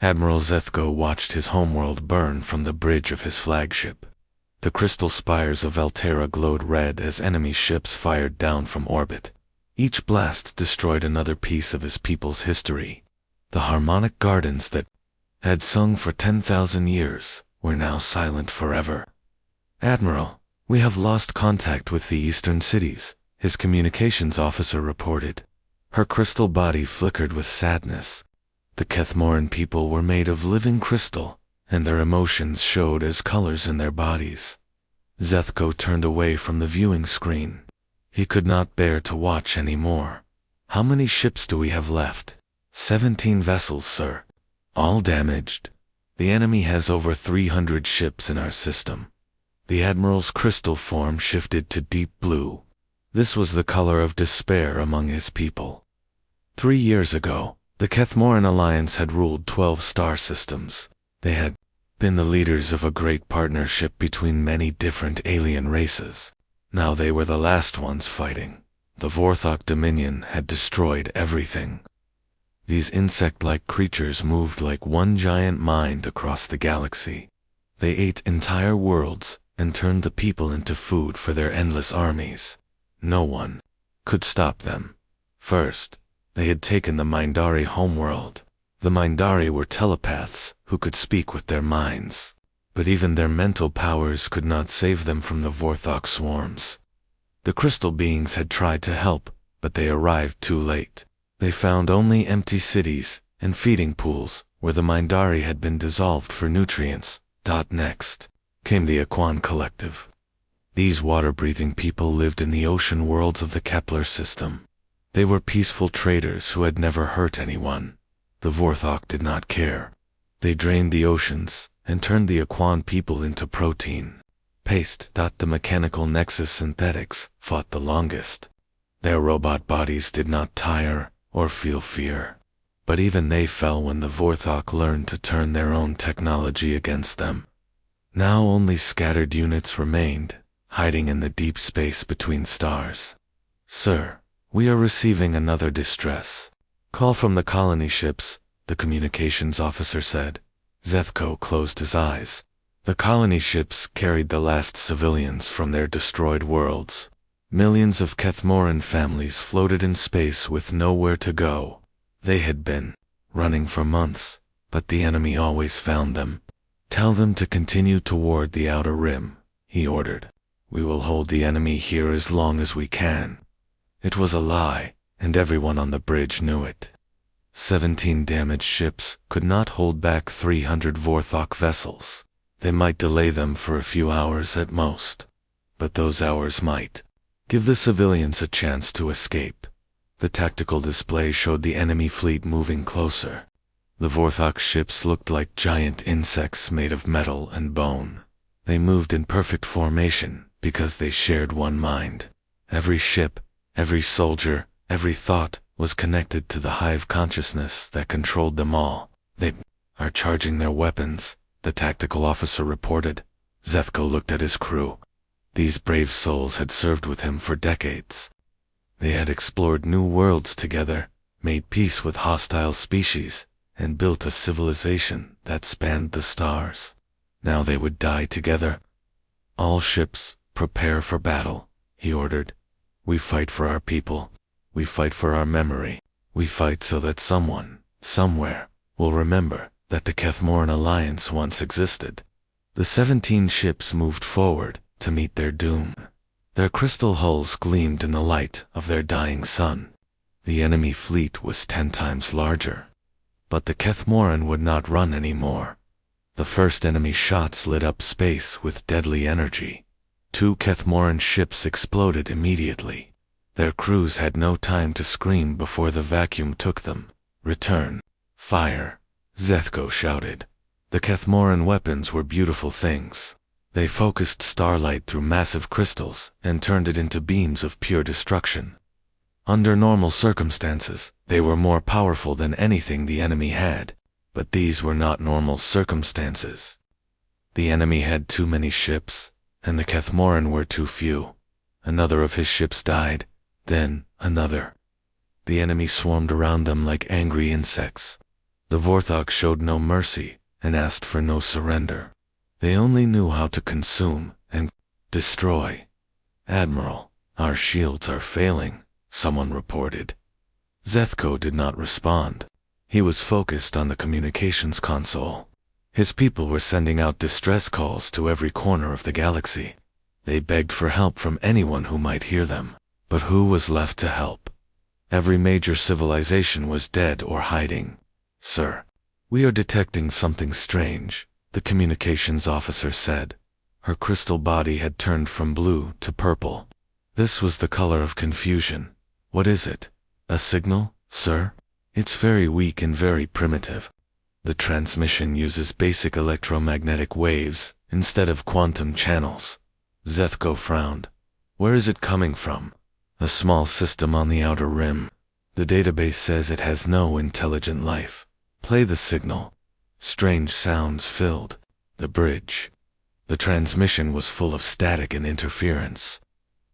Admiral Zethko watched his homeworld burn from the bridge of his flagship. The crystal spires of Altera glowed red as enemy ships fired down from orbit. Each blast destroyed another piece of his people's history. The harmonic gardens that had sung for 10,000 years were now silent forever. "Admiral, we have lost contact with the eastern cities," his communications officer reported. Her crystal body flickered with sadness. The Kethmoran people were made of living crystal, and their emotions showed as colors in their bodies. Zethko turned away from the viewing screen. He could not bear to watch any more. "How many ships do we have left?" 17 vessels, sir. All damaged. The enemy has over 300 ships in our system." The Admiral's crystal form shifted to deep blue. This was the color of despair among his people. 3 years ago, the Kethmoran Alliance had ruled 12 star systems. They had been the leaders of a great partnership between many different alien races. Now they were the last ones fighting. The Vorthok Dominion had destroyed everything. These insect-like creatures moved like one giant mind across the galaxy. They ate entire worlds and turned the people into food for their endless armies. No one could stop them. First, they had taken the Mindari homeworld. The Mindari were telepaths who could speak with their minds. But even their mental powers could not save them from the Vorthok swarms. The crystal beings had tried to help, but they arrived too late. They found only empty cities and feeding pools where the Mindari had been dissolved for nutrients. Next came the Aquan Collective. These water-breathing people lived in the ocean worlds of the Kepler system. They were peaceful traders who had never hurt anyone. The Vorthok did not care. They drained the oceans and turned the Aquan people into protein paste. The mechanical Nexus synthetics fought the longest. Their robot bodies did not tire or feel fear. But even they fell when the Vorthok learned to turn their own technology against them. Now only scattered units remained, hiding in the deep space between stars. "Sir, we are receiving another distress call from the colony ships," the communications officer said. Zethko closed his eyes. The colony ships carried the last civilians from their destroyed worlds. Millions of Kethmoran families floated in space with nowhere to go. They had been running for months, but the enemy always found them. "Tell them to continue toward the outer rim," he ordered. "We will hold the enemy here as long as we can." It was a lie, and everyone on the bridge knew it. 17 damaged ships could not hold back 300 Vorthok vessels. They might delay them for a few hours at most, but those hours might give the civilians a chance to escape. The tactical display showed the enemy fleet moving closer. The Vorthok ships looked like giant insects made of metal and bone. They moved in perfect formation because they shared one mind. Every ship, every soldier, every thought was connected to the hive consciousness that controlled them all. "They are charging their weapons," the tactical officer reported. Zethko looked at his crew. These brave souls had served with him for decades. They had explored new worlds together, made peace with hostile species, and built a civilization that spanned the stars. Now they would die together. "All ships, prepare for battle," he ordered. "We fight for our people. We fight for our memory. We fight so that someone, somewhere, will remember that the Kethmoran Alliance once existed." The 17 ships moved forward to meet their doom. Their crystal hulls gleamed in the light of their dying sun. The enemy fleet was 10 times larger. But the Kethmoran would not run anymore. The first enemy shots lit up space with deadly energy. 2 Kethmoran ships exploded immediately. Their crews had no time to scream before the vacuum took them. "Return fire," Zethko shouted. The Kethmoran weapons were beautiful things. They focused starlight through massive crystals and turned it into beams of pure destruction. Under normal circumstances, they were more powerful than anything the enemy had, but these were not normal circumstances. The enemy had too many ships, and the Kethmoran were too few. Another of his ships died, then another. The enemy swarmed around them like angry insects. The Vorthok showed no mercy and asked for no surrender. They only knew how to consume and destroy. "Admiral, our shields are failing," someone reported. Zethko did not respond. He was focused on the communications console. His people were sending out distress calls to every corner of the galaxy. They begged for help from anyone who might hear them. But who was left to help? Every major civilization was dead or hiding. "Sir, we are detecting something strange," the communications officer said. Her crystal body had turned from blue to purple. This was the color of confusion. "What is it? A signal, sir? It's very weak and very primitive. The transmission uses basic electromagnetic waves instead of quantum channels." Zethko frowned. "Where is it coming from?" "A small system on the outer rim. The database says it has no intelligent life. Play the signal." Strange sounds filled the bridge. The transmission was full of static and interference.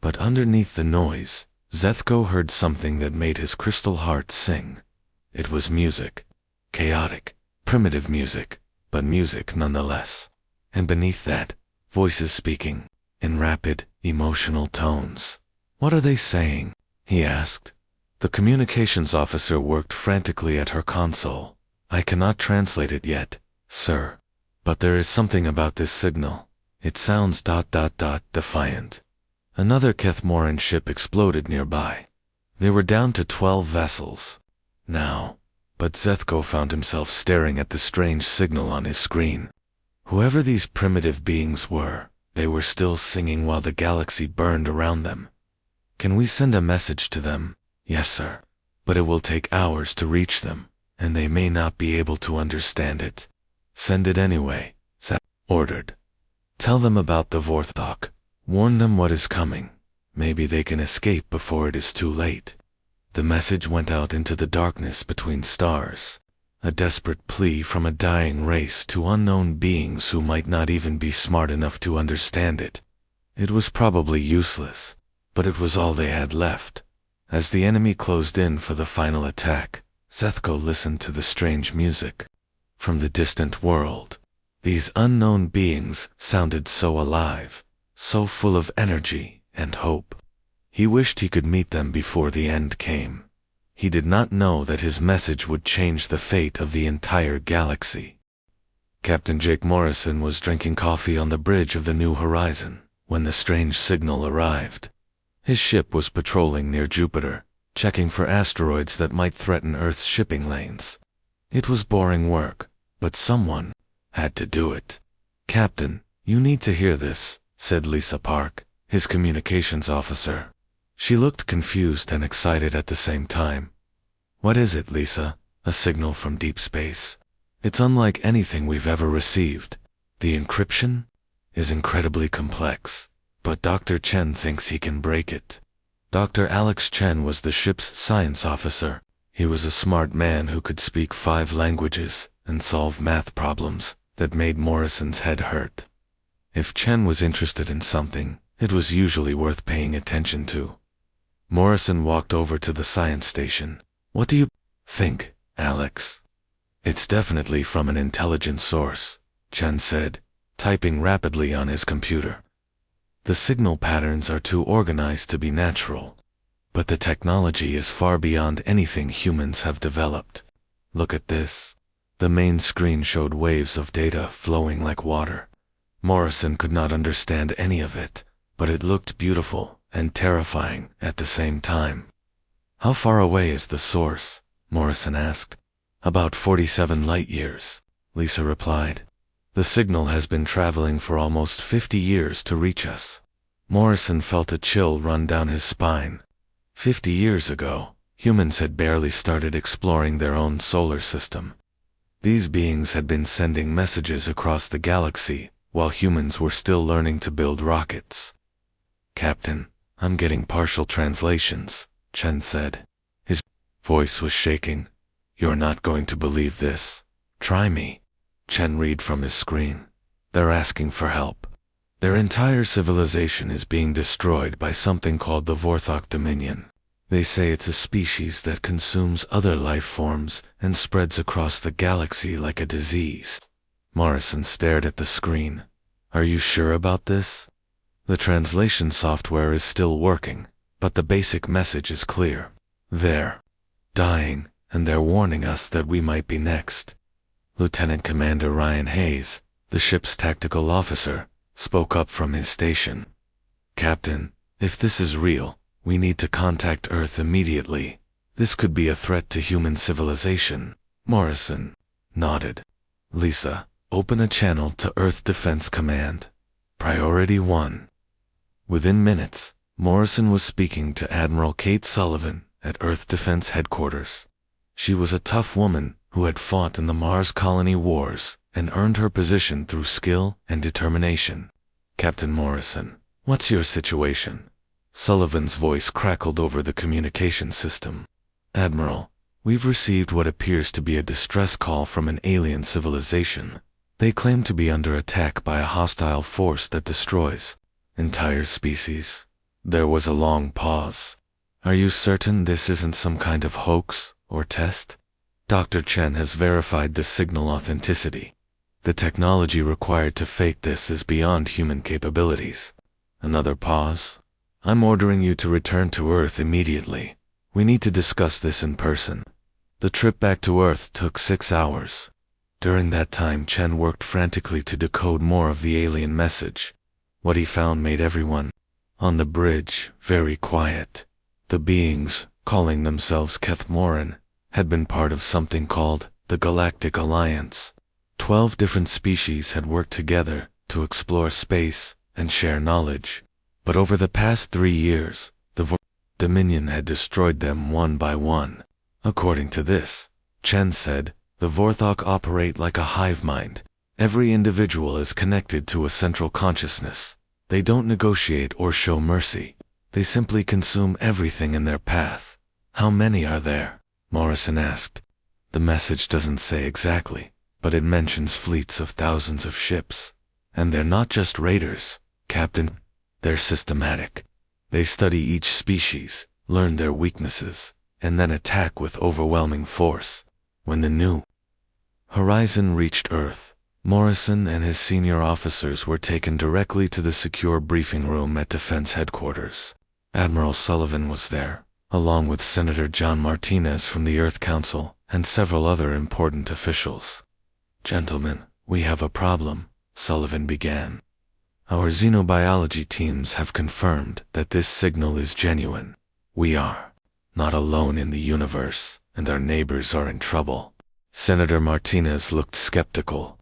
But underneath the noise, Zethko heard something that made his crystal heart sing. It was music. Chaotic, primitive music, but music nonetheless. And beneath that, voices speaking in rapid, emotional tones. "What are they saying?" he asked. The communications officer worked frantically at her console. "I cannot translate it yet, sir. But there is something about this signal. It sounds ... defiant." Another Kethmoran ship exploded nearby. They were down to 12 vessels now, but Zethko found himself staring at the strange signal on his screen. Whoever these primitive beings were, they were still singing while the galaxy burned around them. "Can we send a message to them?" "Yes, sir. But it will take hours to reach them, and they may not be able to understand it." "Send it anyway," Zeth ordered. "Tell them about the Vorthok. Warn them what is coming. Maybe they can escape before it is too late." The message went out into the darkness between stars. A desperate plea from a dying race to unknown beings who might not even be smart enough to understand it. It was probably useless, but it was all they had left. As the enemy closed in for the final attack, Zethko listened to the strange music. From the distant world, these unknown beings sounded so alive, so full of energy and hope. He wished he could meet them before the end came. He did not know that his message would change the fate of the entire galaxy. Captain Jake Morrison was drinking coffee on the bridge of the New Horizon when the strange signal arrived. His ship was patrolling near Jupiter, checking for asteroids that might threaten Earth's shipping lanes. It was boring work, but someone had to do it. "Captain, you need to hear this," said Lisa Park, his communications officer. She looked confused and excited at the same time. "What is it, Lisa?" "A signal from deep space. It's unlike anything we've ever received. The encryption is incredibly complex, but Dr. Chen thinks he can break it." Dr. Alex Chen was the ship's science officer. He was a smart man who could speak 5 languages and solve math problems that made Morrison's head hurt. If Chen was interested in something, it was usually worth paying attention to. Morrison walked over to the science station. "What do you think, Alex?" "It's definitely from an intelligent source," Chen said, typing rapidly on his computer. "The signal patterns are too organized to be natural, but the technology is far beyond anything humans have developed. Look at this." The main screen showed waves of data flowing like water. Morrison could not understand any of it, but it looked beautiful and terrifying at the same time. "How far away is the source?" Morrison asked. "About 47 light years," Lisa replied. "The signal has been traveling for almost 50 years to reach us." Morrison felt a chill run down his spine. 50 years ago, humans had barely started exploring their own solar system. These beings had been sending messages across the galaxy while humans were still learning to build rockets. "Captain, I'm getting partial translations," Chen said. His voice was shaking. "You're not going to believe this. Try me." Chen read from his screen. "They're asking for help. Their entire civilization is being destroyed by something called the Vorthok Dominion. They say it's a species that consumes other life forms and spreads across the galaxy like a disease. Morrison stared at the screen. Are you sure about this? The translation software is still working, but the basic message is clear. They're dying, and they're warning us that we might be next. Lieutenant Commander Ryan Hayes, the ship's tactical officer, spoke up from his station. Captain, if this is real, we need to contact Earth immediately. This could be a threat to human civilization. Morrison nodded. Lisa, open a channel to Earth Defense Command. Priority 1. Within minutes, Morrison was speaking to Admiral Kate Sullivan at Earth Defense Headquarters. She was a tough woman who had fought in the Mars Colony Wars and earned her position through skill and determination. Captain Morrison, what's your situation? Sullivan's voice crackled over the communication system. Admiral, we've received what appears to be a distress call from an alien civilization. They claim to be under attack by a hostile force that destroys entire species. There was a long pause. Are you certain this isn't some kind of hoax or test? Dr. Chen has verified the signal authenticity. The technology required to fake this is beyond human capabilities. Another pause. I'm ordering you to return to Earth immediately. We need to discuss this in person. The trip back to Earth took 6 hours. During that time, Chen worked frantically to decode more of the alien message. What he found made everyone on the bridge very quiet. The beings, calling themselves Kethmoran, had been part of something called the Galactic Alliance. 12 different species had worked together to explore space and share knowledge. But over the past 3 years, the Dominion had destroyed them one by one. According to this, Chen said, the Vorthok operate like a hive mind. Every individual is connected to a central consciousness. They don't negotiate or show mercy. They simply consume everything in their path. How many are there? Morrison asked. The message doesn't say exactly, but it mentions fleets of thousands of ships. And they're not just raiders, Captain. They're systematic. They study each species, learn their weaknesses, and then attack with overwhelming force. When the new horizon reached Earth, Morrison and his senior officers were taken directly to the secure briefing room at Defense Headquarters. Admiral Sullivan was there, along with Senator John Martinez from the Earth Council and several other important officials. Gentlemen, we have a problem, Sullivan began. Our xenobiology teams have confirmed that this signal is genuine. We are not alone in the universe, and our neighbors are in trouble. Senator Martinez looked skeptical.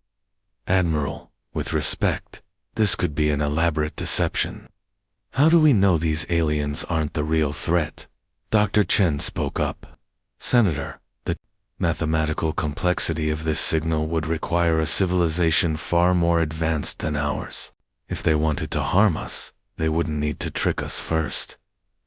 Admiral, with respect, this could be an elaborate deception. How do we know these aliens aren't the real threat? Dr. Chen spoke up. Senator, the mathematical complexity of this signal would require a civilization far more advanced than ours. If they wanted to harm us, they wouldn't need to trick us first.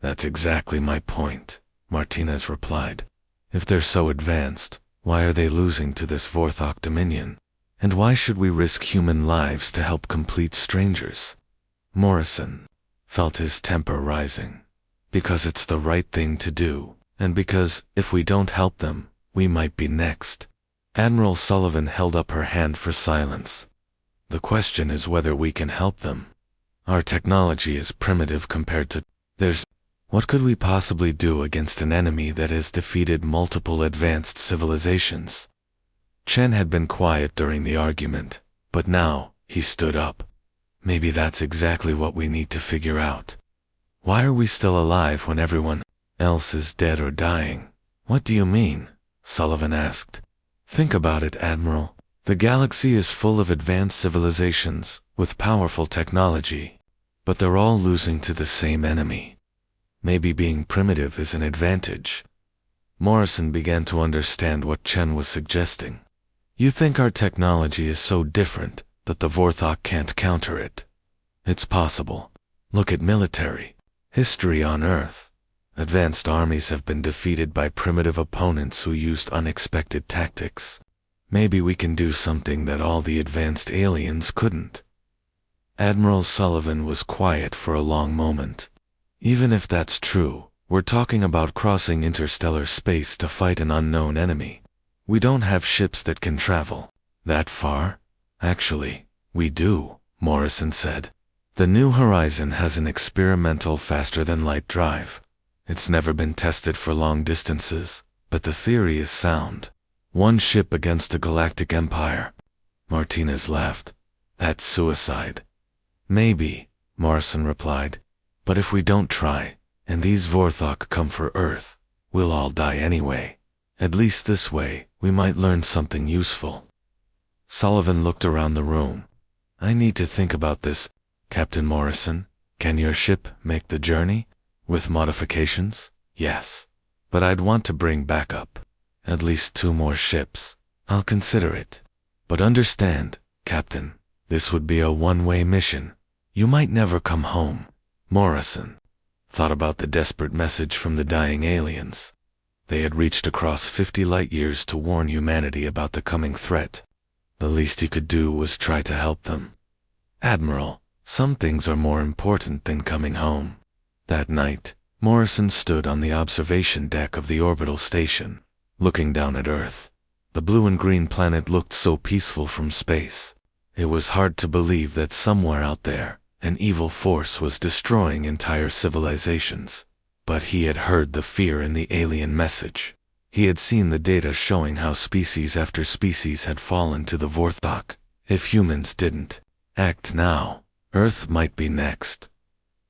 That's exactly my point, Martinez replied. If they're so advanced, why are they losing to this Vorthok Dominion? And why should we risk human lives to help complete strangers? Morrison felt his temper rising. Because it's the right thing to do, and because, if we don't help them, we might be next. Admiral Sullivan held up her hand for silence. The question is whether we can help them. Our technology is primitive compared to theirs. What could we possibly do against an enemy that has defeated multiple advanced civilizations? Chen had been quiet during the argument, but now he stood up. Maybe that's exactly what we need to figure out. Why are we still alive when everyone else is dead or dying? What do you mean? Sullivan asked. Think about it, Admiral. The galaxy is full of advanced civilizations with powerful technology, but they're all losing to the same enemy. Maybe being primitive is an advantage. Morrison began to understand what Chen was suggesting. You think our technology is so different that the Vorthok can't counter it? It's possible. Look at military history on Earth. Advanced armies have been defeated by primitive opponents who used unexpected tactics. Maybe we can do something that all the advanced aliens couldn't. Admiral Sullivan was quiet for a long moment. Even if that's true, We're talking about crossing interstellar space to fight an unknown enemy. We don't have ships that can travel that far. Actually, we do, Morrison said. The New Horizon has an experimental faster-than-light drive. It's never been tested for long distances, but the theory is sound. One ship against a galactic empire. Martinez laughed. That's suicide. Maybe, Morrison replied. But if we don't try, and these Vorthok come for Earth, we'll all die anyway. At least this way, we might learn something useful. Sullivan looked around the room. I need to think about this, Captain Morrison. Can your ship make the journey? With modifications? Yes. But I'd want to bring backup. At least 2 more ships. I'll consider it. But understand, Captain, this would be a one-way mission. You might never come home. Morrison thought about the desperate message from the dying aliens. They had reached across 50 light-years to warn humanity about the coming threat. The least he could do was try to help them. Admiral, some things are more important than coming home. That night, Morrison stood on the observation deck of the orbital station, looking down at Earth. The blue and green planet looked so peaceful from space. It was hard to believe that somewhere out there, an evil force was destroying entire civilizations. But he had heard the fear in the alien message. He had seen the data showing how species after species had fallen to the Vorthok. If humans didn't act now, Earth might be next.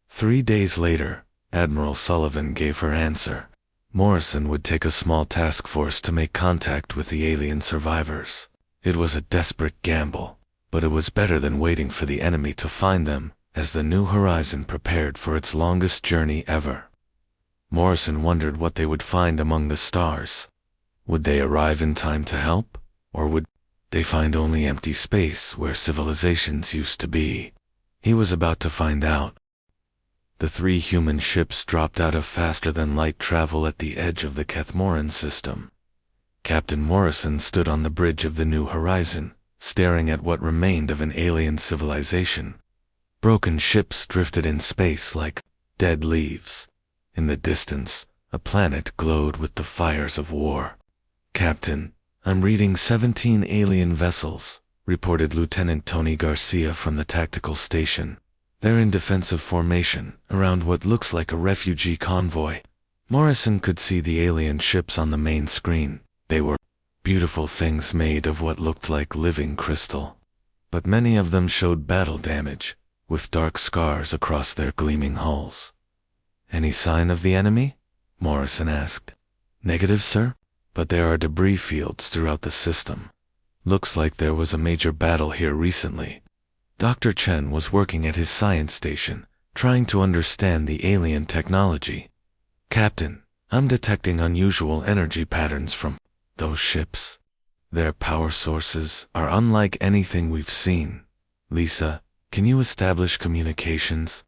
3 days later, Admiral Sullivan gave her answer. Morrison would take a small task force to make contact with the alien survivors. It was a desperate gamble, but it was better than waiting for the enemy to find them, as the New Horizon prepared for its longest journey ever. Morrison wondered what they would find among the stars. Would they arrive in time to help, or would they find only empty space where civilizations used to be? He was about to find out. The 3 human ships dropped out of faster-than-light travel at the edge of the Kethmoran system. Captain Morrison stood on the bridge of the New Horizon, staring at what remained of an alien civilization. Broken ships drifted in space like dead leaves. In the distance, a planet glowed with the fires of war. Captain, I'm reading 17 alien vessels, reported Lieutenant Tony Garcia from the tactical station. They're in defensive formation, around what looks like a refugee convoy. Morrison could see the alien ships on the main screen. They were beautiful things made of what looked like living crystal. But many of them showed battle damage, with dark scars across their gleaming hulls. Any sign of the enemy? Morrison asked. Negative, sir, but there are debris fields throughout the system. Looks like there was a major battle here recently. Dr. Chen was working at his science station, trying to understand the alien technology. Captain, I'm detecting unusual energy patterns from those ships. Their power sources are unlike anything we've seen. Lisa, can you establish communications?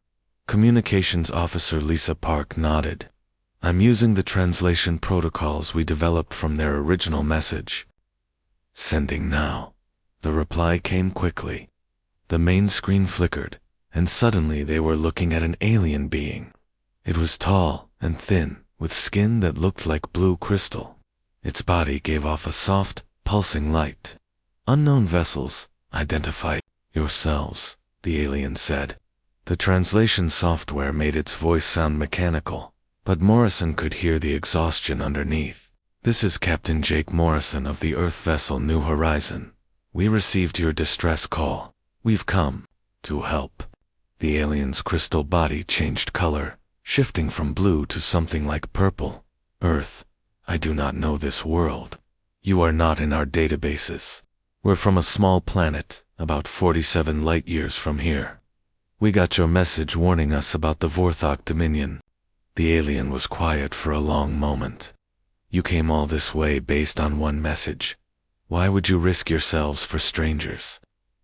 Communications Officer Lisa Park nodded. I'm using the translation protocols we developed from their original message. Sending now. The reply came quickly. The main screen flickered, and suddenly they were looking at an alien being. It was tall and thin, with skin that looked like blue crystal. Its body gave off a soft, pulsing light. Unknown vessels, identify yourselves, the alien said. The translation software made its voice sound mechanical, but Morrison could hear the exhaustion underneath. This is Captain Jake Morrison of the Earth vessel New Horizon. We received your distress call. We've come to help. The alien's crystal body changed color, shifting from blue to something like purple. Earth, I do not know this world. You are not in our databases. We're from a small planet, about 47 light-years from here. We got your message warning us about the Vorthok Dominion. The alien was quiet for a long moment. You came all this way based on one message. Why would you risk yourselves for strangers?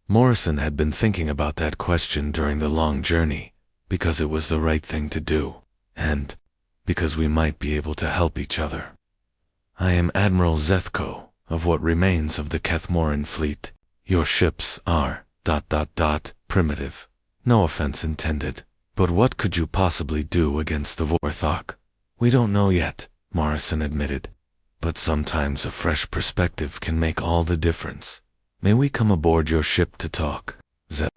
Morrison had been thinking about that question during the long journey, because it was the right thing to do, and because we might be able to help each other. I am Admiral Zethko, of what remains of the Kethmoran fleet. Your ships are ... primitive. No offense intended, but what could you possibly do against the Vorthok? We don't know yet, Morrison admitted. But sometimes a fresh perspective can make all the difference. May we come aboard your ship to talk? Zeth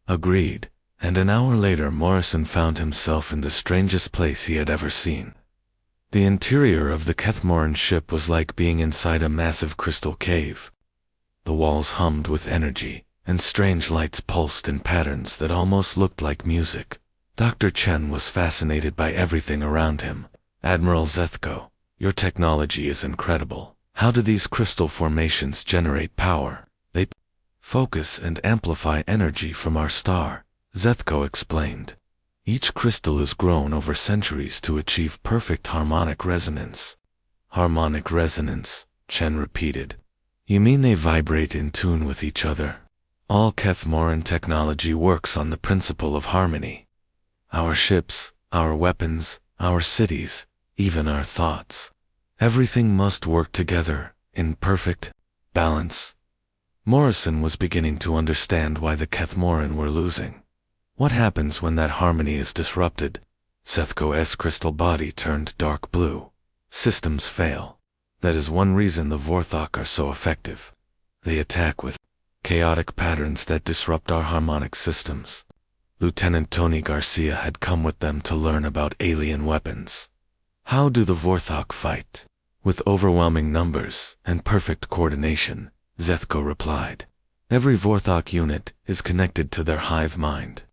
agreed, and an hour later Morrison found himself in the strangest place he had ever seen. The interior of the Kethmoran ship was like being inside a massive crystal cave. The walls hummed with energy, and strange lights pulsed in patterns that almost looked like music. Dr. Chen was fascinated by everything around him. Admiral Zethko, your technology is incredible. How do these crystal formations generate power? They focus and amplify energy from our star, Zethko explained. Each crystal is grown over centuries to achieve perfect harmonic resonance. Harmonic resonance, Chen repeated. You mean they vibrate in tune with each other? All Kethmoran technology works on the principle of harmony. Our ships, our weapons, our cities, even our thoughts. Everything must work together, in perfect balance. Morrison was beginning to understand why the Kethmoran were losing. What happens when that harmony is disrupted? Zethko's crystal body turned dark blue. Systems fail. That is one reason the Vorthok are so effective. They attack with chaotic patterns that disrupt our harmonic systems. Lieutenant Tony Garcia had come with them to learn about alien weapons. How do the Vorthok fight? With overwhelming numbers and perfect coordination, Zethko replied. Every Vorthok unit is connected to their hive mind.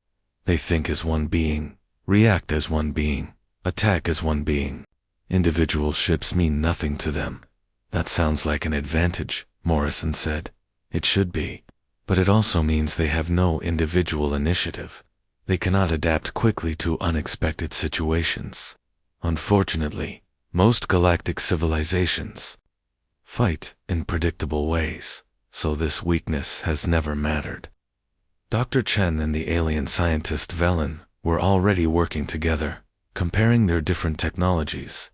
They think as one being, react as one being, attack as one being. Individual ships mean nothing to them. That sounds like an advantage, Morrison said. It should be. But it also means they have no individual initiative. They cannot adapt quickly to unexpected situations. Unfortunately, most galactic civilizations fight in predictable ways, so this weakness has never mattered. Dr. Chen and the alien scientist Velen were already working together, comparing their different technologies.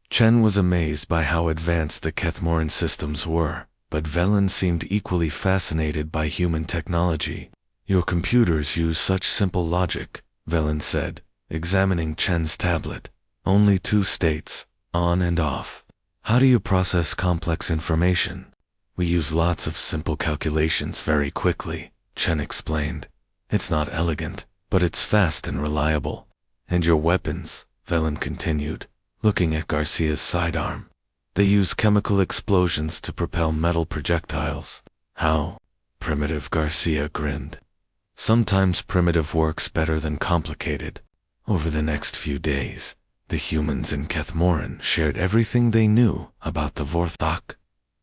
Chen was amazed by how advanced the Kethmoran systems were, but Velen seemed equally fascinated by human technology. Your computers use such simple logic, Velen said, examining Chen's tablet. Only two states, on and off. How do you process complex information? We use lots of simple calculations very quickly, Chen explained. It's not elegant, but it's fast and reliable. And your weapons, Velen continued, looking at Garcia's sidearm. They use chemical explosions to propel metal projectiles. How? Primitive, Garcia grinned. Sometimes primitive works better than complicated. Over the next few days, the humans in Kethmoran shared everything they knew about the Vorthok.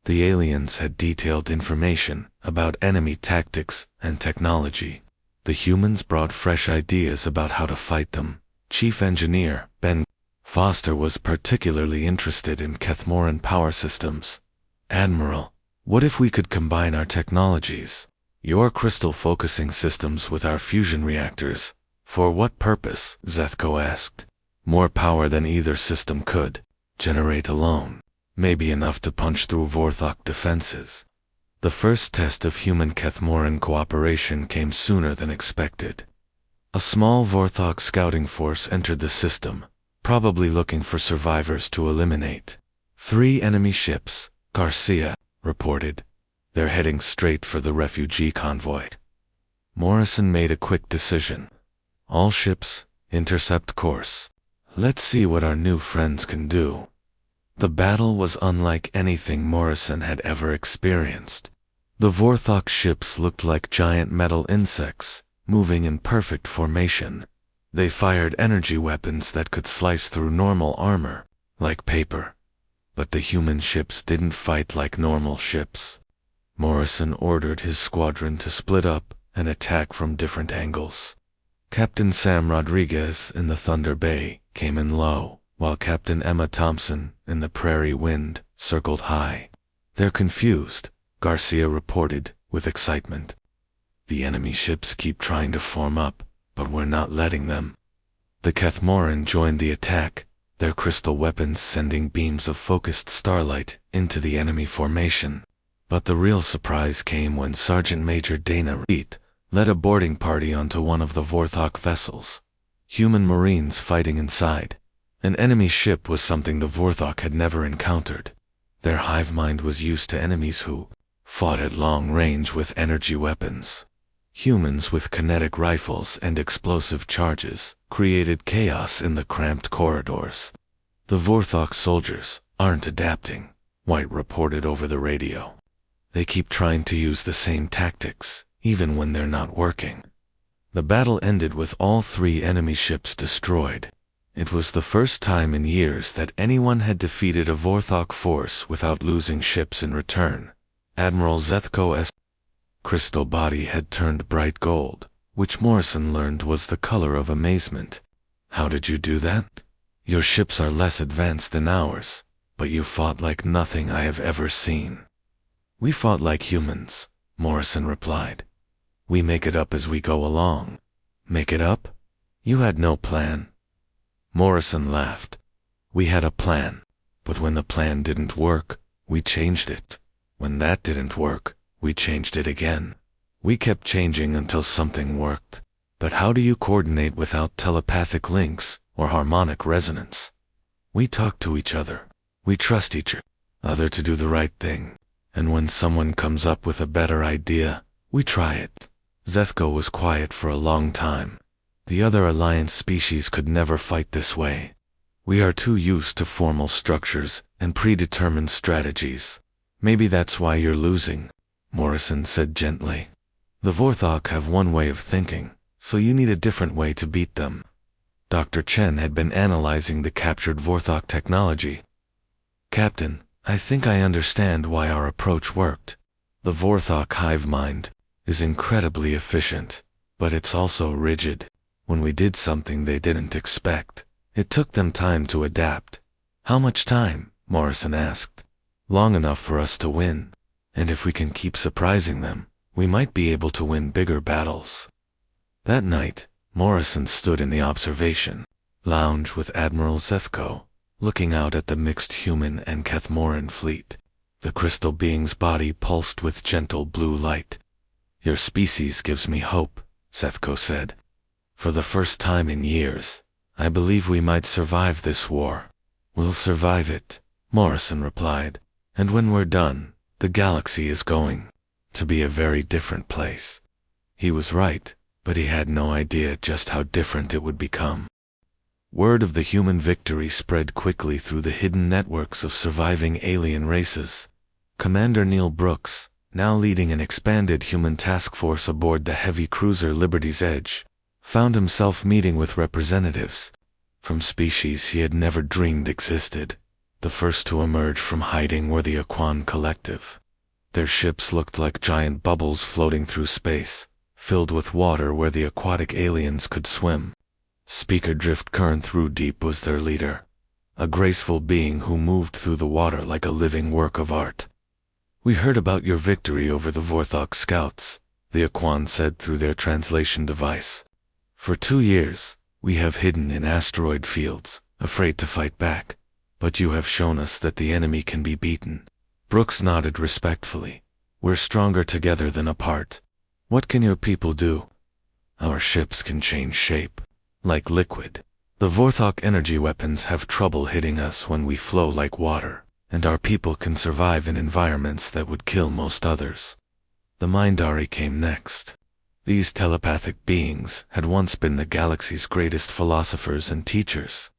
The aliens had detailed information about enemy tactics and technology. The humans brought fresh ideas about how to fight them. Chief Engineer Ben Foster was particularly interested in Kethmoran power systems. Admiral, what if we could combine our technologies? Your crystal focusing systems with our fusion reactors. For what purpose? Zethko asked. More power than either system could generate alone. Maybe enough to punch through Vorthok defenses. The first test of human Kethmoran cooperation came sooner than expected. A small Vorthok scouting force entered the system, probably looking for survivors to eliminate. 3 enemy ships, Garcia reported. They're heading straight for the refugee convoy. Morrison made a quick decision. All ships, intercept course. Let's see what our new friends can do. The battle was unlike anything Morrison had ever experienced. The Vorthok ships looked like giant metal insects, moving in perfect formation. They fired energy weapons that could slice through normal armor, like paper. But the human ships didn't fight like normal ships. Morrison ordered his squadron to split up and attack from different angles. Captain Sam Rodriguez in the Thunder Bay came in low, while Captain Emma Thompson in the Prairie Wind circled high. They're confused, Garcia reported with excitement. The enemy ships keep trying to form up, but we're not letting them. The Kethmoran joined the attack, their crystal weapons sending beams of focused starlight into the enemy formation. But the real surprise came when Sergeant Major Dana Reed led a boarding party onto one of the Vorthok vessels. Human Marines fighting inside. An enemy ship was something the Vorthok had never encountered. Their hive mind was used to enemies who fought at long range with energy weapons. Humans with kinetic rifles and explosive charges created chaos in the cramped corridors. The Vorthok soldiers aren't adapting, White reported over the radio. They keep trying to use the same tactics, even when they're not working. The battle ended with all 3 enemy ships destroyed. It was the first time in years that anyone had defeated a Vorthok force without losing ships in return. Admiral Zethko's crystal body had turned bright gold, which Morrison learned was the color of amazement. How did you do that? Your ships are less advanced than ours, but you fought like nothing I have ever seen. We fought like humans, Morrison replied. We make it up as we go along. Make it up? You had no plan. Morrison laughed. We had a plan, but when the plan didn't work, we changed it. When that didn't work, we changed it again. We kept changing until something worked. But how do you coordinate without telepathic links or harmonic resonance? We talk to each other. We trust each other to do the right thing. And when someone comes up with a better idea, we try it. Zethko was quiet for a long time. The other Alliance species could never fight this way. We are too used to formal structures and predetermined strategies. Maybe that's why you're losing, Morrison said gently. The Vorthok have one way of thinking, so you need a different way to beat them. Dr. Chen had been analyzing the captured Vorthok technology. Captain, I think I understand why our approach worked. The Vorthok hive mind is incredibly efficient, but it's also rigid. When we did something they didn't expect, it took them time to adapt. How much time? Morrison asked. Long enough for us to win. And if we can keep surprising them, we might be able to win bigger battles. That night, Morrison stood in the observation lounge with Admiral Zethko, looking out at the mixed human and Cathmoran fleet. The crystal being's body pulsed with gentle blue light. Your species gives me hope, Zethko said. For the first time in years, I believe we might survive this war. We'll survive it, Morrison replied. And when we're done, the galaxy is going to be a very different place. He was right, but he had no idea just how different it would become. Word of the human victory spread quickly through the hidden networks of surviving alien races. Commander Neil Brooks, now leading an expanded human task force aboard the heavy cruiser Liberty's Edge, found himself meeting with representatives from species he had never dreamed existed. The first to emerge from hiding were the Aquan Collective. Their ships looked like giant bubbles floating through space, filled with water where the aquatic aliens could swim. Speaker Drift Current Through Deep was their leader, a graceful being who moved through the water like a living work of art. We heard about your victory over the Vorthok scouts, the Aquan said through their translation device. For 2 years, we have hidden in asteroid fields, afraid to fight back, but you have shown us that the enemy can be beaten. Brooks nodded respectfully. We're stronger together than apart. What can your people do? Our ships can change shape, like liquid. The Vorthok energy weapons have trouble hitting us when we flow like water, and our people can survive in environments that would kill most others. The Mindari came next. These telepathic beings had once been the galaxy's greatest philosophers and teachers.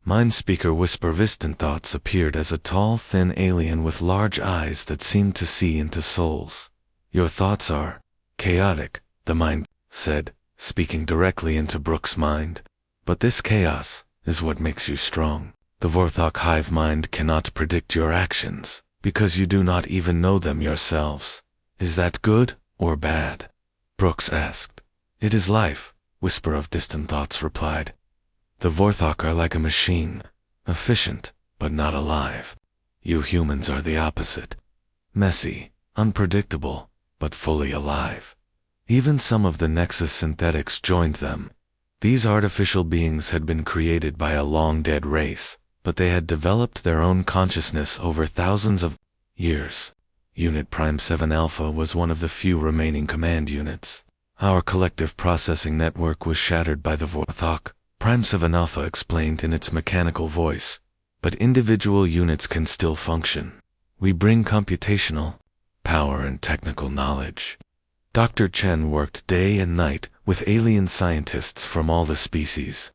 Mindspeaker Whisper Vistant Thoughts appeared as a tall, thin alien with large eyes that seemed to see into souls. Your thoughts are chaotic, the mind said, speaking directly into Brooks' mind. But this chaos is what makes you strong. The Vorthok hive mind cannot predict your actions, because you do not even know them yourselves. Is that good or bad? Brooks asked. It is life, Whisper of Distant Thoughts replied. The Vorthok are like a machine, efficient, but not alive. You humans are the opposite. Messy, unpredictable, but fully alive. Even some of the Nexus synthetics joined them. These artificial beings had been created by a long-dead race, but they had developed their own consciousness over thousands of years. Unit Prime 7 Alpha was one of the few remaining command units. Our collective processing network was shattered by the Vorthok, Prime 7 Alpha explained in its mechanical voice, but individual units can still function. We bring computational power and technical knowledge. Dr. Chen worked day and night with alien scientists from all the species.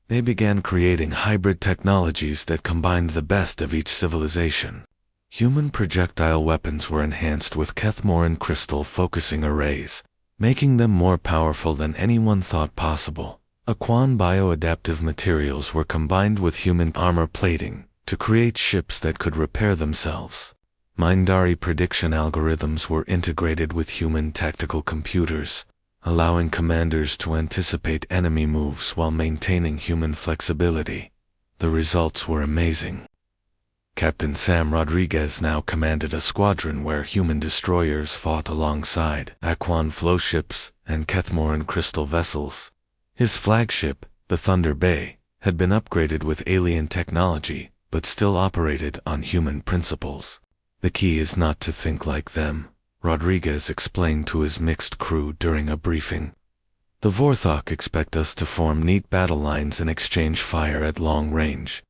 They began creating hybrid technologies that combined the best of each civilization. Human projectile weapons were enhanced with Kethmoran crystal focusing arrays, making them more powerful than anyone thought possible. Aquan bioadaptive materials were combined with human armor plating to create ships that could repair themselves. Mindari prediction algorithms were integrated with human tactical computers, allowing commanders to anticipate enemy moves while maintaining human flexibility. The results were amazing. Captain Sam Rodriguez now commanded a squadron where human destroyers fought alongside Aquan flowships and Kethmoran crystal vessels. His flagship, the Thunder Bay, had been upgraded with alien technology, but still operated on human principles. The key is not to think like them, Rodriguez explained to his mixed crew during a briefing. The Vorthok expect us to form neat battle lines and exchange fire at long range.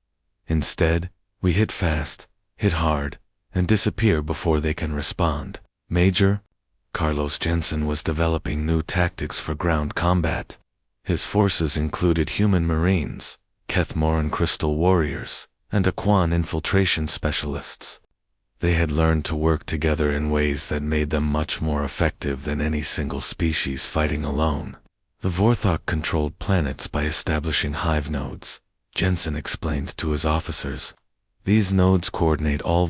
Instead, we hit fast, hit hard, and disappear before they can respond. Major Carlos Jensen was developing new tactics for ground combat. His forces included human marines, Kethmoran crystal warriors, and Aquan infiltration specialists. They had learned to work together in ways that made them much more effective than any single species fighting alone. The Vorthok controlled planets by establishing hive nodes, Jensen explained to his officers. These nodes coordinate all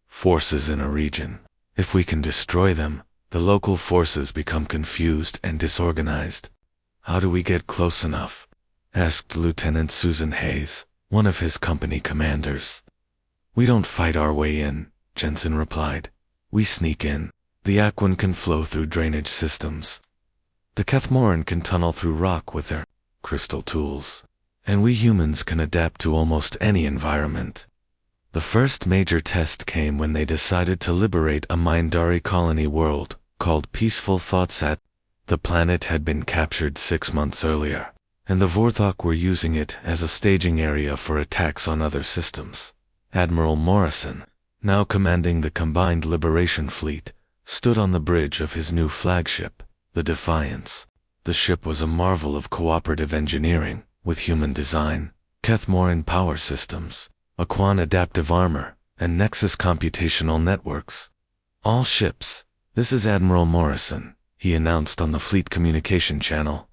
forces in a region. If we can destroy them, the local forces become confused and disorganized. How do we get close enough? Asked Lieutenant Susan Hayes, one of his company commanders. We don't fight our way in, Jensen replied. We sneak in. The Aquan can flow through drainage systems. The Kethmoran can tunnel through rock with their crystal tools. And we humans can adapt to almost any environment. The first major test came when they decided to liberate a Mindari colony world called Peaceful Thoughtsat. The planet had been captured 6 months earlier, and the Vorthok were using it as a staging area for attacks on other systems. Admiral Morrison, now commanding the combined Liberation Fleet, stood on the bridge of his new flagship, the Defiance. The ship was a marvel of cooperative engineering, with human design, Kethmoran power systems, Aquan adaptive armor, and Nexus computational networks. All ships, this is Admiral Morrison, he announced on the fleet communication channel.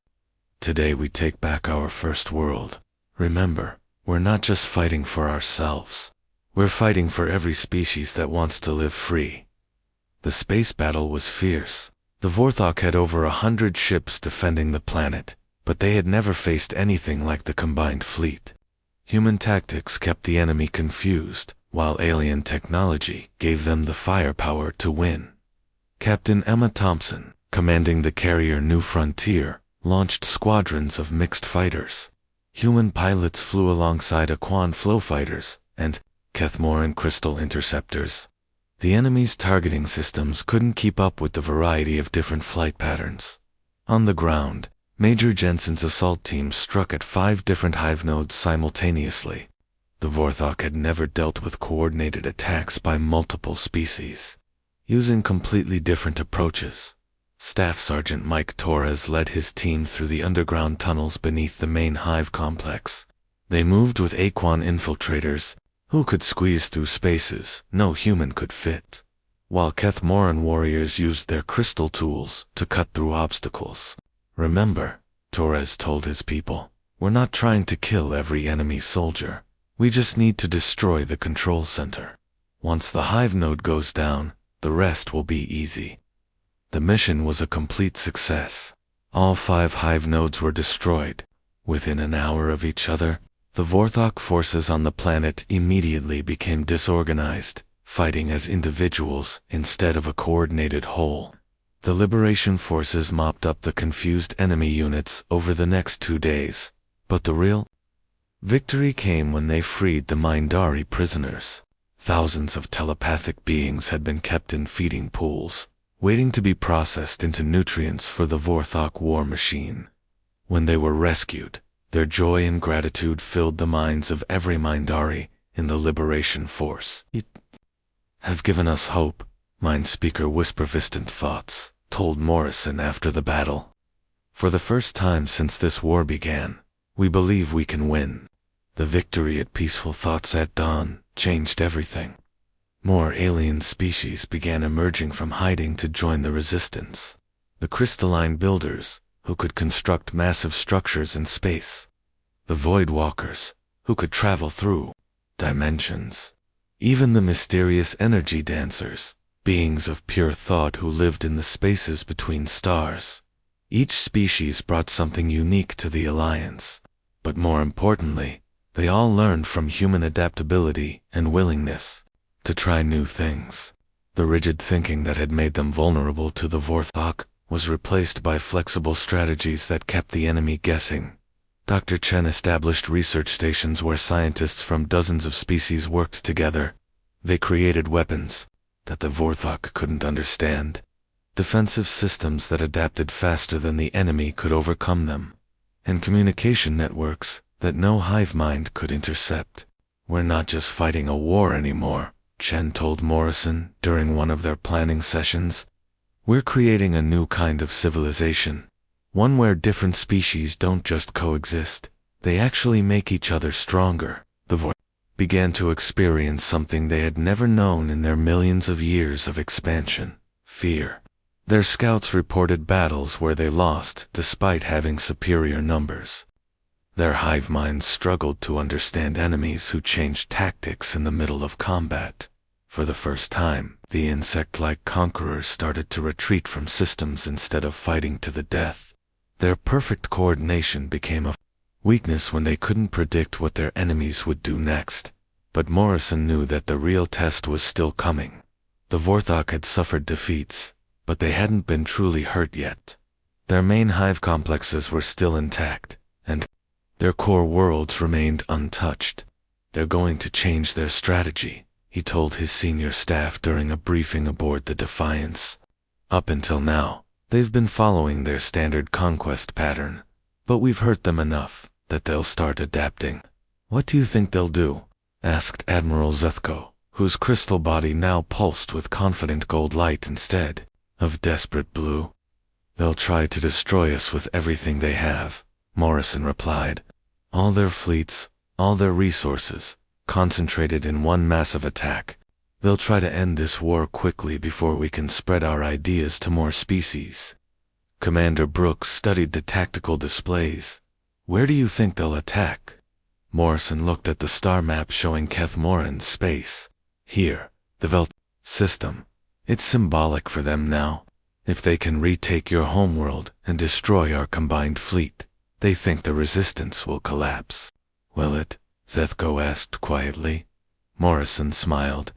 Today we take back our first world. Remember, we're not just fighting for ourselves. We're fighting for every species that wants to live free. The space battle was fierce. The Vorthok had over 100 ships defending the planet, but they had never faced anything like the combined fleet. Human tactics kept the enemy confused, while alien technology gave them the firepower to win. Captain Emma Thompson, commanding the carrier New Frontier, launched squadrons of mixed fighters. Human pilots flew alongside Aquan flow fighters and Kethmoran crystal interceptors. The enemy's targeting systems couldn't keep up with the variety of different flight patterns. On the ground, Major Jensen's assault team struck at 5 different hive nodes simultaneously. The Vorthok had never dealt with coordinated attacks by multiple species, using completely different approaches. Staff Sergeant Mike Torres led his team through the underground tunnels beneath the main hive complex. They moved with Aquan infiltrators, who could squeeze through spaces no human could fit, while Kethmoran warriors used their crystal tools to cut through obstacles. Remember, Torres told his people, we're not trying to kill every enemy soldier. We just need to destroy the control center. Once the hive node goes down, the rest will be easy. The mission was a complete success. All 5 hive nodes were destroyed. Within an hour of each other, the Vorthok forces on the planet immediately became disorganized, fighting as individuals instead of a coordinated whole. The Liberation Forces mopped up the confused enemy units over the next 2 days, but the real victory came when they freed the Mindari prisoners. Thousands of telepathic beings had been kept in feeding pools, waiting to be processed into nutrients for the Vorthok war machine. When they were rescued, Their joy and gratitude filled the minds of every Mindari in the Liberation Force. "You have given us hope," Mind Speaker Whisper-Vistant Thoughts told Morrison after the battle. "For the first time since this war began, we believe we can win." The victory at Peaceful Thoughts at dawn changed everything. More alien species began emerging from hiding to join the resistance. The crystalline builders, who could construct massive structures in space. The Void Walkers, who could travel through dimensions. Even the mysterious energy dancers, beings of pure thought who lived in the spaces between stars. Each species brought something unique to the Alliance. But more importantly, they all learned from human adaptability and willingness to try new things. The rigid thinking that had made them vulnerable to the Vorthok was replaced by flexible strategies that kept the enemy guessing. Dr. Chen established research stations where scientists from dozens of species worked together. They created weapons that the Vorthok couldn't understand, defensive systems that adapted faster than the enemy could overcome them, and communication networks that no hive mind could intercept. "We're not just fighting a war anymore," Chen told Morrison during one of their planning sessions. "We're creating a new kind of civilization, one where different species don't just coexist, they actually make each other stronger." The Vorthok began to experience something they had never known in their millions of years of expansion: fear. Their scouts reported battles where they lost despite having superior numbers. Their hive minds struggled to understand enemies who changed tactics in the middle of combat. For the first time, the insect-like conquerors started to retreat from systems instead of fighting to the death. Their perfect coordination became a weakness when they couldn't predict what their enemies would do next. But Morrison knew that the real test was still coming. The Vorthok had suffered defeats, but they hadn't been truly hurt yet. Their main hive complexes were still intact, and their core worlds remained untouched. "They're going to change their strategy," he told his senior staff during a briefing aboard the Defiance. "Up until now, they've been following their standard conquest pattern, but we've hurt them enough that they'll start adapting." "What do you think they'll do?" asked Admiral Zethko, whose crystal body now pulsed with confident gold light instead of desperate blue. "They'll try to destroy us with everything they have," Morrison replied. "All their fleets, all their resources, concentrated in one massive attack. They'll try to end this war quickly before we can spread our ideas to more species." Commander Brooks studied the tactical displays. "Where do you think they'll attack?" Morrison looked at the star map showing Kethmoran's space. "Here, the Velt system. It's symbolic for them now. If they can retake your homeworld and destroy our combined fleet, they think the resistance will collapse." "Will it?" Zethko asked quietly. Morrison smiled.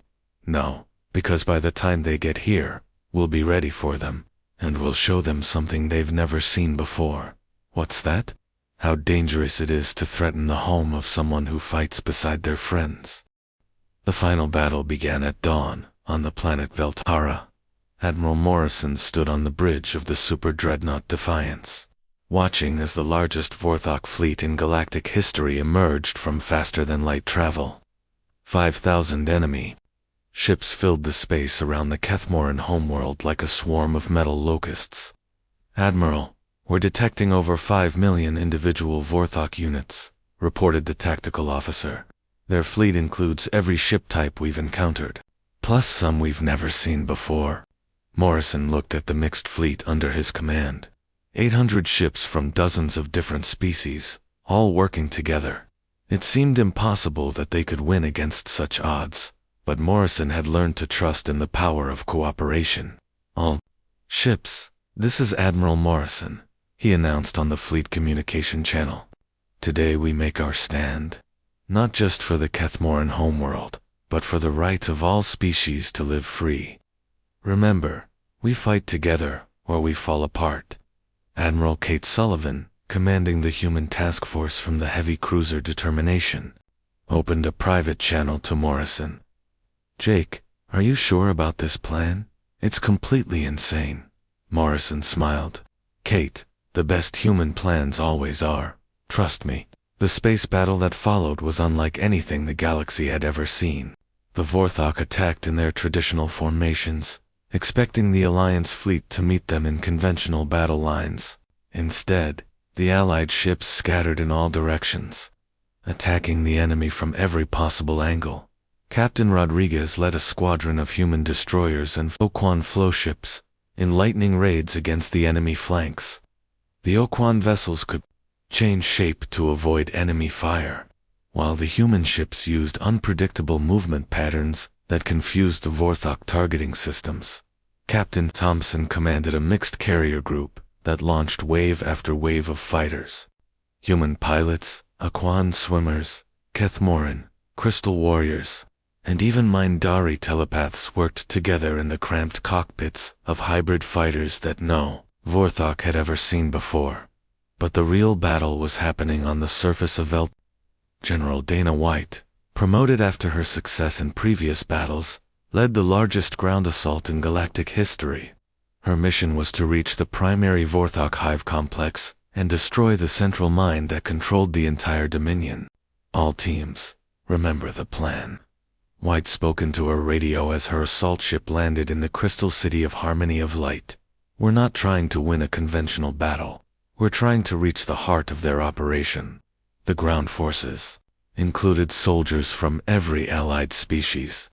"No, because by the time they get here, we'll be ready for them, and we'll show them something they've never seen before." "What's that?" "How dangerous it is to threaten the home of someone who fights beside their friends." The final battle began at dawn on the planet Veltara. Admiral Morrison stood on the bridge of the super dreadnought Defiance, watching as the largest Vorthok fleet in galactic history emerged from faster-than-light travel. 5,000 enemy ships filled the space around the Kethmoran homeworld like a swarm of metal locusts. "Admiral, we're detecting over 5 million individual Vorthok units," reported the tactical officer. "Their fleet includes every ship type we've encountered, plus some we've never seen before." Morrison looked at the mixed fleet under his command. 800 ships from dozens of different species, all working together. It seemed impossible that they could win against such odds, but Morrison had learned to trust in the power of cooperation. "All ships, this is Admiral Morrison," he announced on the fleet communication channel. "Today we make our stand, not just for the Kethmoran homeworld, but for the right of all species to live free. Remember, we fight together or we fall apart." Admiral Kate Sullivan, commanding the human task force from the heavy cruiser Determination, opened a private channel to Morrison. "Jake, are you sure about this plan? It's completely insane." Morrison smiled. "Kate, the best human plans always are. Trust me, the space battle that followed was unlike anything the galaxy had ever seen. The Vorthok attacked in their traditional formations, expecting the Alliance fleet to meet them in conventional battle lines. Instead, the Allied ships scattered in all directions, attacking the enemy from every possible angle. Captain Rodriguez led a squadron of human destroyers and Oquan flowships in lightning raids against the enemy flanks. The Oquan vessels could change shape to avoid enemy fire, while the human ships used unpredictable movement patterns that confused the Vorthok targeting systems. Captain Thompson commanded a mixed carrier group that launched wave after wave of fighters. Human pilots, Aquan swimmers, Kethmoran, crystal warriors, and even Mindari telepaths worked together in the cramped cockpits of hybrid fighters that no Vorthok had ever seen before. But the real battle was happening on the surface of General Dana White, promoted after her success in previous battles, led the largest ground assault in galactic history. Her mission was to reach the primary Vorthok hive complex and destroy the central mine that controlled the entire Dominion. All teams, remember the plan. White spoke into her radio as her assault ship landed in the crystal city of Harmony of Light. We're not trying to win a conventional battle. We're trying to reach the heart of their operation. The ground forces included soldiers from every allied species.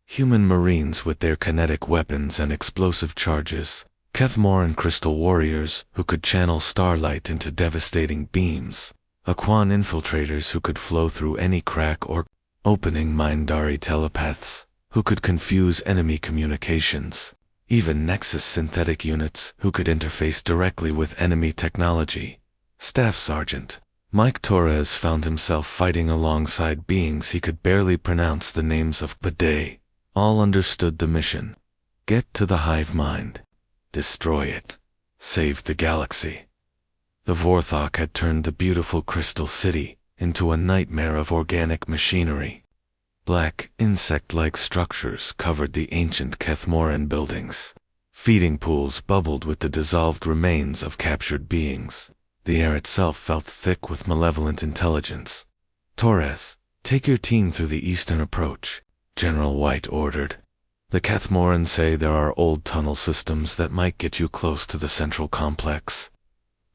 Human marines with their kinetic weapons and explosive charges, Kethmoran crystal warriors who could channel starlight into devastating beams, Aquan infiltrators who could flow through any crack or opening, Mindari telepaths who could confuse enemy communications, even Nexus synthetic units who could interface directly with enemy technology. Staff Sergeant Mike Torres found himself fighting alongside beings he could barely pronounce the names of, but they all understood the mission. Get to the hive mind. Destroy it. Save the galaxy. The Vorthok had turned the beautiful crystal city into a nightmare of organic machinery. Black, insect-like structures covered the ancient Kethmoran buildings. Feeding pools bubbled with the dissolved remains of captured beings. The air itself felt thick with malevolent intelligence. Torres, take your team through the eastern approach, General White ordered. The Kethmoran say there are old tunnel systems that might get you close to the central complex.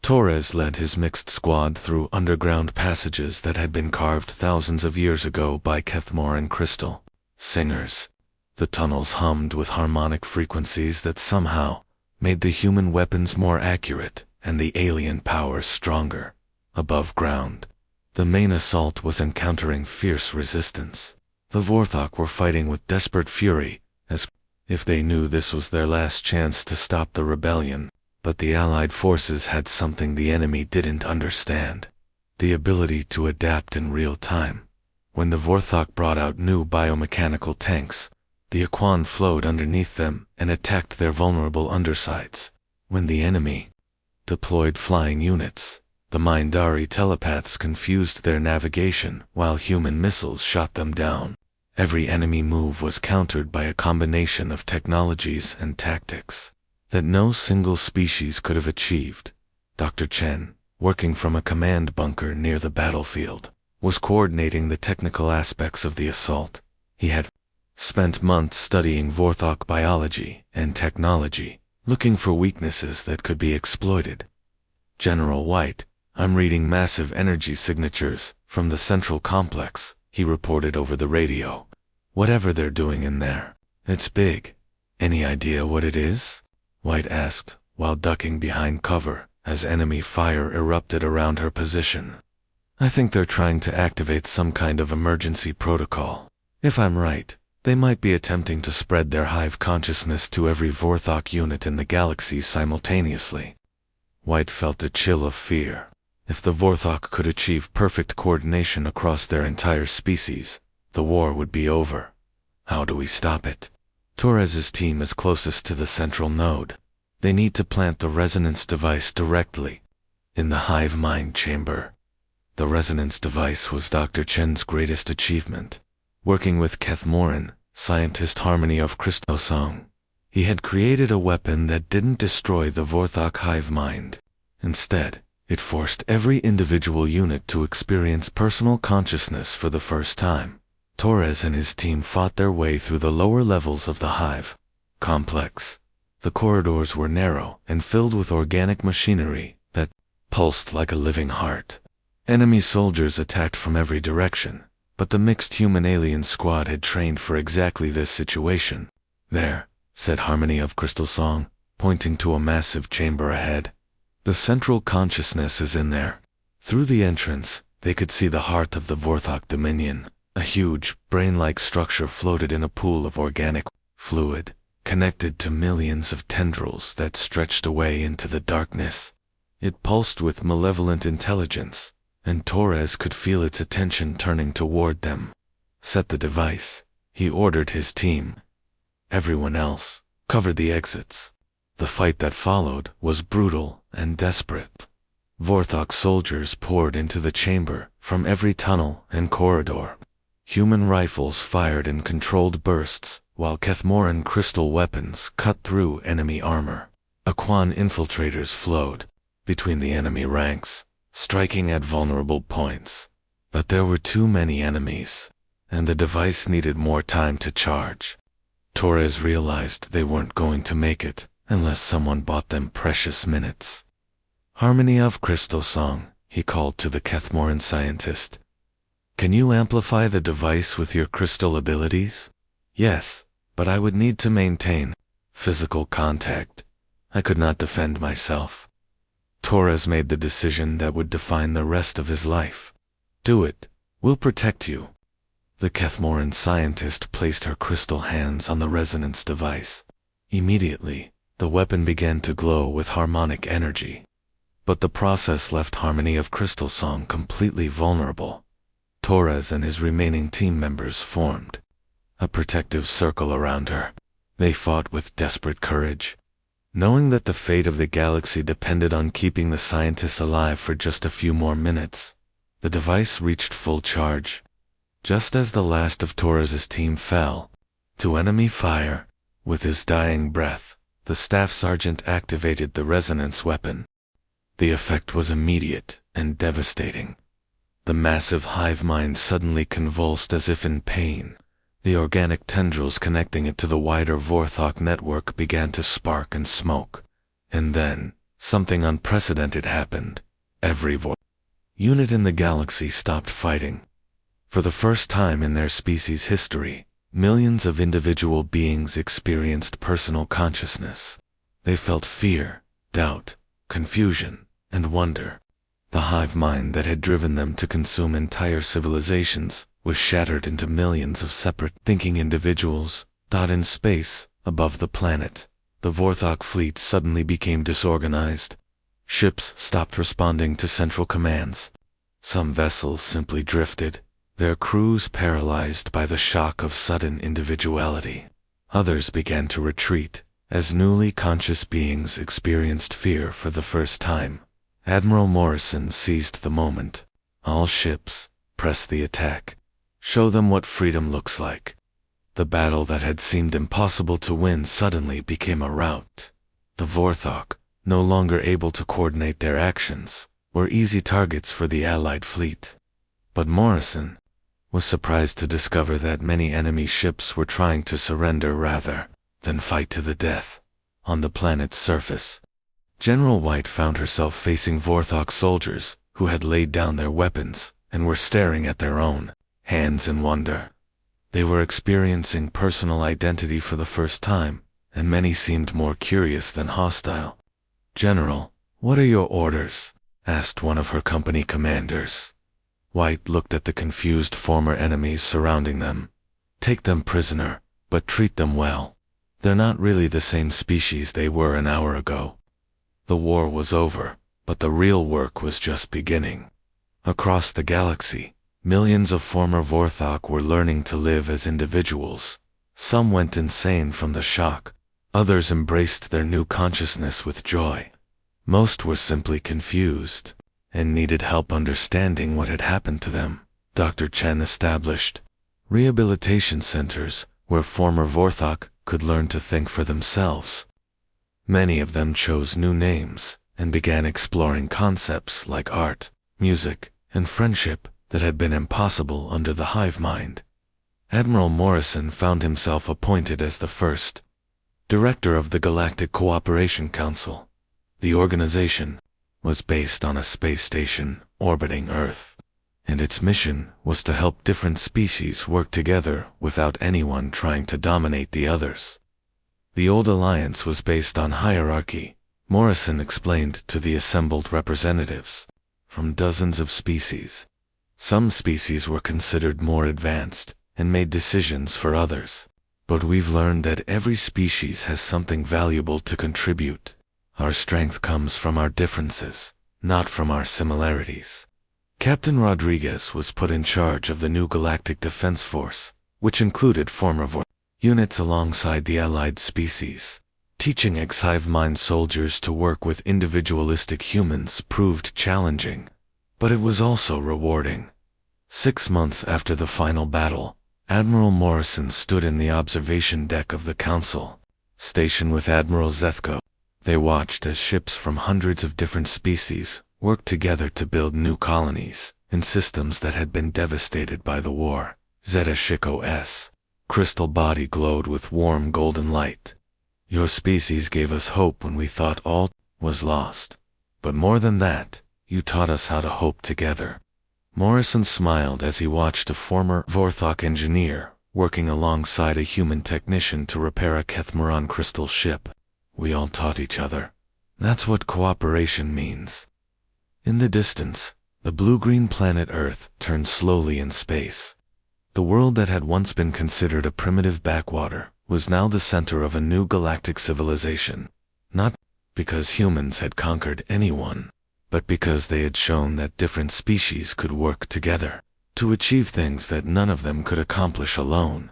Torres led his mixed squad through underground passages that had been carved thousands of years ago by Kethmoran crystal singers. The tunnels hummed with harmonic frequencies that somehow made the human weapons more accurate and the alien powers stronger. Above ground, the main assault was encountering fierce resistance. The Vorthok were fighting with desperate fury, as if they knew this was their last chance to stop the rebellion. But the Allied forces had something the enemy didn't understand: the ability to adapt in real time. When the Vorthok brought out new biomechanical tanks, the Aquan flowed underneath them and attacked their vulnerable undersides. When the enemy deployed flying units, the Mindari telepaths confused their navigation while human missiles shot them down. Every enemy move was countered by a combination of technologies and tactics that no single species could have achieved. Dr. Chen, working from a command bunker near the battlefield, was coordinating the technical aspects of the assault. He had spent months studying Vorthok biology and technology, looking for weaknesses that could be exploited. General White, I'm reading massive energy signatures from the central complex, he reported over the radio. Whatever they're doing in there, it's big. Any idea what it is? White asked, while ducking behind cover as enemy fire erupted around her position. I think they're trying to activate some kind of emergency protocol. If I'm right, they might be attempting to spread their hive consciousness to every Vorthok unit in the galaxy simultaneously. White felt a chill of fear. If the Vorthok could achieve perfect coordination across their entire species, the war would be over. How do we stop it? Torres's team is closest to the central node. They need to plant the resonance device directly in the hive mind chamber. The resonance device was Dr. Chen's greatest achievement. Working with Kethmoran, scientist Harmony of Crystosong, he had created a weapon that didn't destroy the Vorthok hive mind. Instead, It forced every individual unit to experience personal consciousness for the first time. Torres and his team fought their way through the lower levels of the hive complex. The corridors were narrow and filled with organic machinery that pulsed like a living heart. Enemy soldiers attacked from every direction, but the mixed human-alien squad had trained for exactly this situation. "There," said Harmony of Crystal Song, pointing to a massive chamber ahead. "The central consciousness is in there." Through the entrance, they could see the heart of the Vorthok Dominion. A huge, brain-like structure floated in a pool of organic fluid, connected to millions of tendrils that stretched away into the darkness. It pulsed with malevolent intelligence, and Torres could feel its attention turning toward them. "Set the device," he ordered his team. Everyone else covered the exits. The fight that followed was brutal and desperate. Vorthok soldiers poured into the chamber from every tunnel and corridor. Human rifles fired in controlled bursts, while Kethmoran crystal weapons cut through enemy armor. Aquan infiltrators flowed between the enemy ranks, striking at vulnerable points. But there were too many enemies, and the device needed more time to charge. Torres realized they weren't going to make it unless someone bought them precious minutes. "Harmony of Crystal Song," he called to the Kethmoran scientist. "Can you amplify the device with your crystal abilities?" "Yes, but I would need to maintain physical contact. I could not defend myself." Torres made the decision that would define the rest of his life. "Do it. We'll protect you." The Kethmoran scientist placed her crystal hands on the resonance device. Immediately, the weapon began to glow with harmonic energy. But the process left Harmony of Crystal Song completely vulnerable. Torres and his remaining team members formed a protective circle around her. They fought with desperate courage, knowing that the fate of the galaxy depended on keeping the scientists alive for just a few more minutes. The device reached full charge. Just as the last of Torres's team fell to enemy fire, with his dying breath, the staff sergeant activated the resonance weapon. The effect was immediate and devastating. The massive hive mind suddenly convulsed as if in pain. The organic tendrils connecting it to the wider Vorthok network began to spark and smoke. And then, something unprecedented happened. Every unit in the galaxy stopped fighting. For the first time in their species' history, millions of individual beings experienced personal consciousness. They felt fear, doubt, confusion, and wonder. The hive mind that had driven them to consume entire civilizations was shattered into millions of separate thinking individuals. In space, above the planet, the Vorthok fleet suddenly became disorganized. Ships stopped responding to central commands. Some vessels simply drifted, their crews paralyzed by the shock of sudden individuality. Others began to retreat, as newly conscious beings experienced fear for the first time. Admiral Morrison seized the moment. "All ships, press the attack. Show them what freedom looks like." The battle that had seemed impossible to win suddenly became a rout. The Vorthok, no longer able to coordinate their actions, were easy targets for the Allied fleet. But Morrison was surprised to discover that many enemy ships were trying to surrender rather than fight to the death. On the planet's surface, General White found herself facing Vorthok soldiers who had laid down their weapons and were staring at their own hands in wonder. They were experiencing personal identity for the first time, and many seemed more curious than hostile. "General, what are your orders?" asked one of her company commanders. White looked at the confused former enemies surrounding them. "Take them prisoner, but treat them well. They're not really the same species they were an hour ago." The war was over, but the real work was just beginning. Across the galaxy, millions of former Vorthok were learning to live as individuals. Some went insane from the shock. Others embraced their new consciousness with joy. Most were simply confused and needed help understanding what had happened to them. Dr. Chen established rehabilitation centers where former Vorthok could learn to think for themselves. Many of them chose new names and began exploring concepts like art, music, and friendship that had been impossible under the hive mind. Admiral Morrison found himself appointed as the first director of the Galactic Cooperation Council. The organization was based on a space station orbiting Earth, and its mission was to help different species work together without anyone trying to dominate the others. The old alliance was based on hierarchy, Morrison explained to the assembled representatives, from dozens of species. Some species were considered more advanced and made decisions for others. But we've learned that every species has something valuable to contribute. Our strength comes from our differences, not from our similarities. Captain Rodriguez was put in charge of the new Galactic Defense Force, which included former units alongside the allied species. Teaching ex-hive mind soldiers to work with individualistic humans proved challenging, but it was also rewarding. 6 months after the final battle, Admiral Morrison stood in the observation deck of the Council, stationed with Admiral Zethko. They watched as ships from hundreds of different species worked together to build new colonies in systems that had been devastated by the war. Zeta Shiko's crystal body glowed with warm golden light. Your species gave us hope when we thought all was lost. But more than that, you taught us how to hope together. Morrison smiled as he watched a former Vorthok engineer working alongside a human technician to repair a Kethmaron crystal ship. We all taught each other. That's what cooperation means. In the distance, the blue-green planet Earth turned slowly in space. The world that had once been considered a primitive backwater was now the center of a new galactic civilization, not because humans had conquered anyone, but because they had shown that different species could work together to achieve things that none of them could accomplish alone.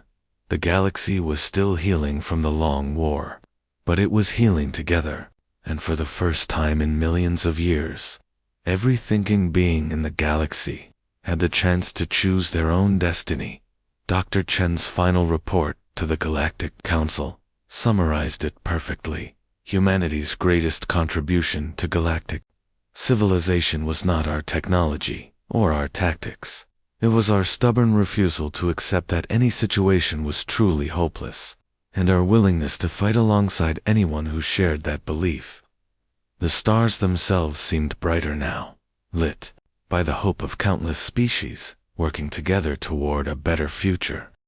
The galaxy was still healing from the long war, but it was healing together, and for the first time in millions of years, every thinking being in the galaxy had the chance to choose their own destiny. Dr. Chen's final report to the Galactic Council summarized it perfectly. Humanity's greatest contribution to galactic civilization was not our technology or our tactics. It was our stubborn refusal to accept that any situation was truly hopeless, and our willingness to fight alongside anyone who shared that belief. The stars themselves seemed brighter now, lit by the hope of countless species working together toward a better future.